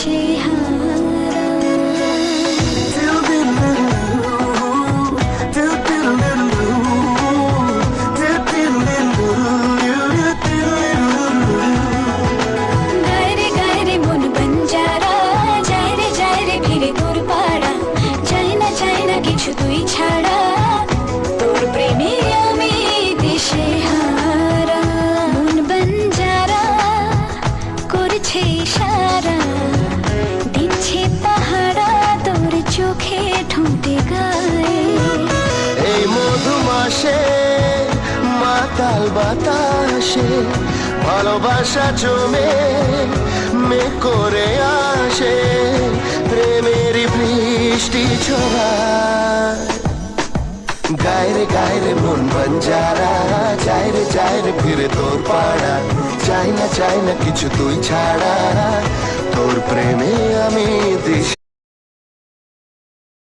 দিশে হারা। গায়রে গায়রে মন বঞ্জারা, যায় রে ফিরে তোর পাড়া, চাই না কিছু তুই ছাড়া, তোর প্রেমে আমি দিশে হারা। মন বঞ্জারা করছে ইশারা, দিচ্ছে পাহারা তোর চোখে ঠোঁটে গায়ে। এই মধুমাসে মাতাল বাতাসে ভালোবাসা জমে করে আসে, প্রেমের বৃষ্টি ছড়ায়। গায়রে মন বঞ্জারা, যায় রে ফিরে তোর পাড়া, চাই না কিছু তুই ছাড়া,